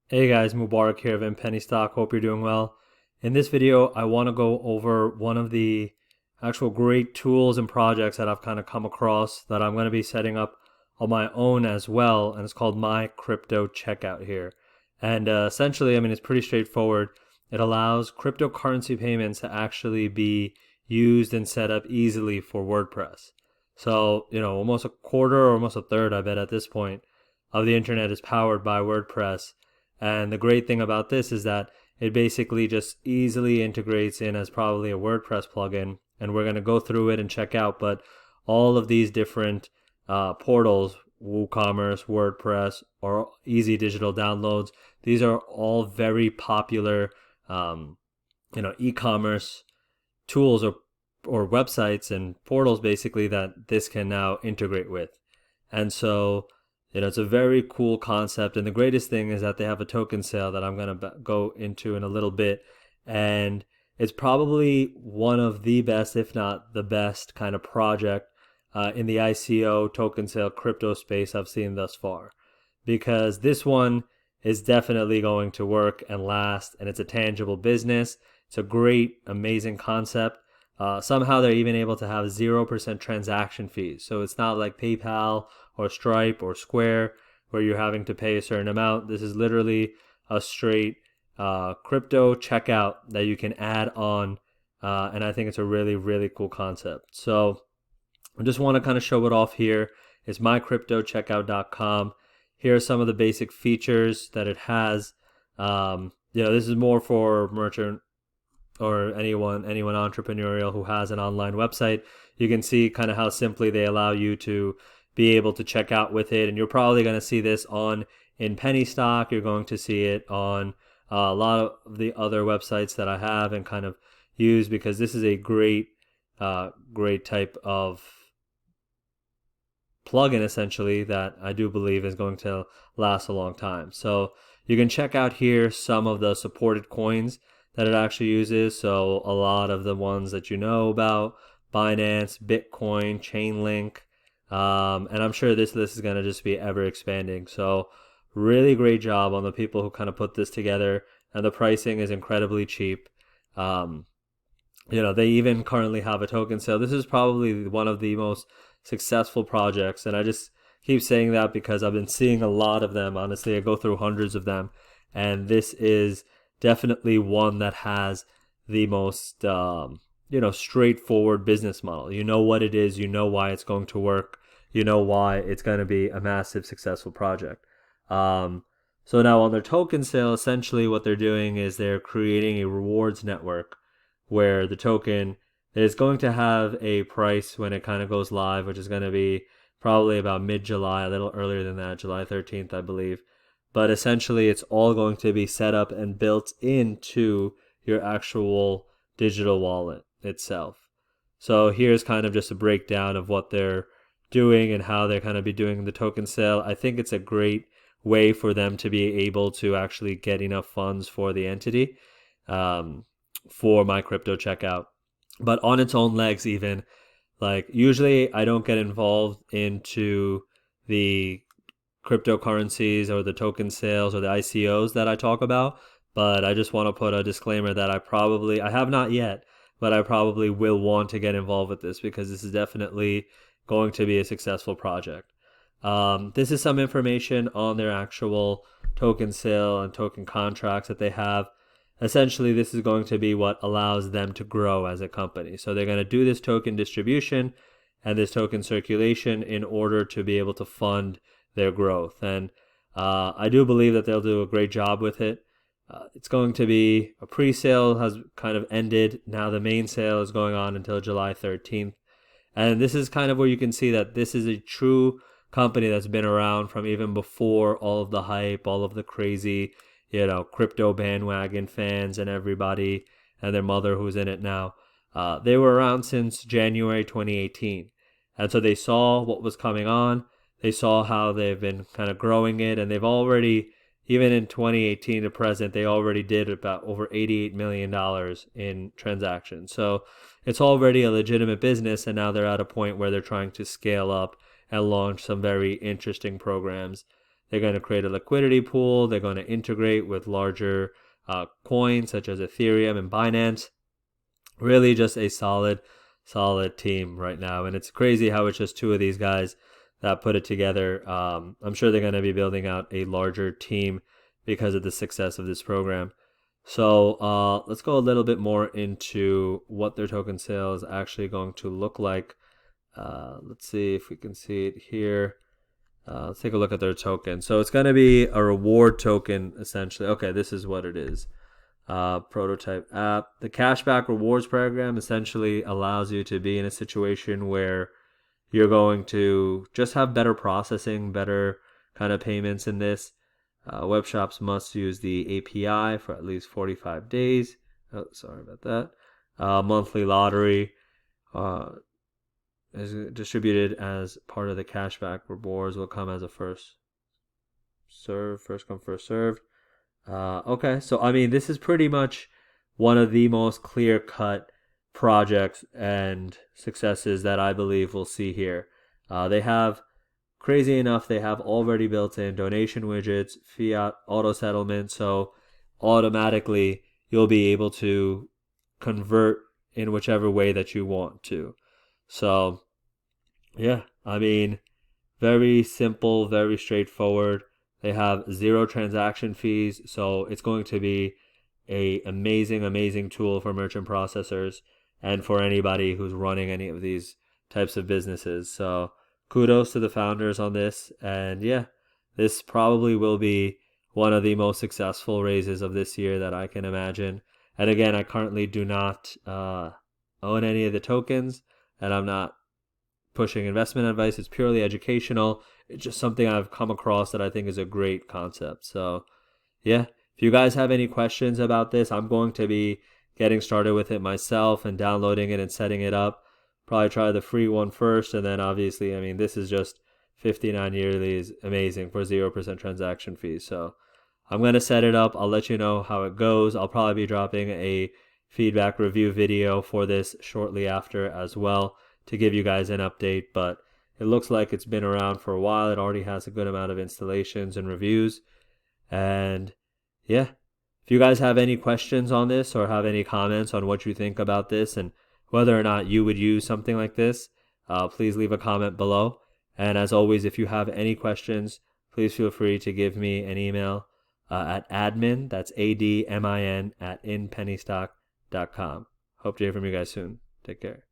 Hey guys, Mubarak here of Penny Stock. Hope you're doing well. In this video, I want to go over one of the actual great tools and projects that I've kind of come across that I'm going to be setting up on my own as well, and it's called MyCryptoCheckout here. And essentially, it's pretty straightforward. It allows cryptocurrency payments to actually be used and set up easily for WordPress. So, almost a quarter or almost a third, I bet at this point, of the internet is powered by WordPress. And the great thing about this is that it basically just easily integrates in as probably a WordPress plugin. And we're going to go through it and check out. But all of these different portals, WooCommerce, WordPress, or Easy Digital Downloads, these are all very popular, e-commerce tools or websites and portals basically that this can now integrate with. And so it's a very cool concept. And the greatest thing is that they have a token sale that I'm going to go into in a little bit. And it's probably one of the best, if not the best, kind of project in the ICO token sale crypto space I've seen thus far. Because this one is definitely going to work and last, and it's a tangible business. It's a great, amazing concept. Somehow they're even able to have 0% transaction fees. So it's not like PayPal or Stripe or Square where you're having to pay a certain amount. This is literally a straight crypto checkout that you can add on. And I think it's a really, really cool concept. So I just want to kind of show it off here. It's MyCryptoCheckout.com. Here are some of the basic features that it has. This is more for merchant or anyone entrepreneurial who has an online website. You can see kind of how simply they allow you to be able to check out with it. And you're probably going to see this in Penny Stock. You're going to see it on a lot of the other websites that I have and kind of use, because this is a great type of plugin essentially that I do believe is going to last a long time. So you can check out here some of the supported coins that it actually uses. So a lot of the ones that you know about: Binance, Bitcoin, Chainlink, and I'm sure this list is going to just be ever expanding. So really great job on the people who kind of put this together, and the pricing is incredibly cheap. They even currently have a token sale. This is probably one of the most successful projects, and I just keep saying that because I've been seeing a lot of them. Honestly, I go through hundreds of them, and this is definitely one that has the most straightforward business model. You know what it is, you know why it's going to work, you know why it's going to be a massive successful project. So now on their token sale, essentially what they're doing is they're creating a rewards network where the token is going to have a price when it kind of goes live, which is going to be probably about mid-July, a little earlier than that, July 13th, I believe. But essentially, it's all going to be set up and built into your actual digital wallet itself. So here's kind of just a breakdown of what they're doing and how they're kind of be doing the token sale. I think it's a great way for them to be able to actually get enough funds for the entity, for MyCryptoCheckout. But on its own legs, even, like, usually I don't get involved into the cryptocurrencies or the token sales or the ICOs that I talk about, but I just want to put a disclaimer that I have not yet, but I probably will want to get involved with this because this is definitely going to be a successful project. This is some information on their actual token sale and token contracts that they have. Essentially, this is going to be what allows them to grow as a company. So they're going to do this token distribution and this token circulation in order to be able to fund their growth. And I do believe that they'll do a great job with it. It's going to be a pre-sale has kind of ended. Now the main sale is going on until July 13th. And this is kind of where you can see that this is a true company that's been around from even before all of the hype, all of the crazy, crypto bandwagon fans and everybody and their mother who's in it now. They were around since January 2018. And so they saw what was coming on. They saw how they've been kind of growing it, and they've already, even in 2018 to present, they already did about over $88 million in transactions. So it's already a legitimate business, and now they're at a point where they're trying to scale up and launch some very interesting programs They're going to create a liquidity pool. They're going to integrate with larger coins such as Ethereum and Binance. Really just a solid team right now. And it's crazy how it's just two of these guys that put it together. I'm sure they're going to be building out a larger team because of the success of this program. So let's go a little bit more into what their token sale is actually going to look like. Let's see if we can see it here. Let's take a look at their token. So it's going to be a reward token, essentially. Okay, this is what it is. Prototype app. The Cashback rewards program essentially allows you to be in a situation where you're going to just have better processing, better kind of payments in this. Web shops must use the API for at least 45 days. Oh, sorry about that. Monthly lottery is distributed as part of the Cashback rewards. Will come as a first come, first served. Okay, so I mean, this is pretty much one of the most clear-cut projects and successes that I believe we'll see here. They have, crazy enough, they have already built in donation widgets, fiat auto settlement, so automatically you'll be able to convert in whichever way that you want to. So yeah, I mean, very simple, very straightforward. They have 0 transaction fees, so it's going to be a amazing tool for merchant processors and for anybody who's running any of these types of businesses. So kudos to the founders on this, and yeah, this probably will be one of the most successful raises of this year that I can imagine. And again, I currently do not own any of the tokens, and I'm not pushing investment advice. It's purely educational. It's just something I've come across that I think is a great concept. So yeah, if you guys have any questions about this, I'm going to be getting started with it myself and downloading it and setting it up. Probably try the free one first, and then obviously, I mean, this is just 59 yearly is amazing for 0% transaction fees. So I'm going to set it up. I'll let you know how it goes. I'll probably be dropping a feedback review video for this shortly after as well to give you guys an update, but it looks like it's been around for a while. It already has a good amount of installations and reviews. And yeah, if you guys have any questions on this or have any comments on what you think about this and whether or not you would use something like this, please leave a comment below. And as always, if you have any questions, please feel free to give me an email at admin, that's ADMIN, @inpennystock.com. Hope to hear from you guys soon. Take care.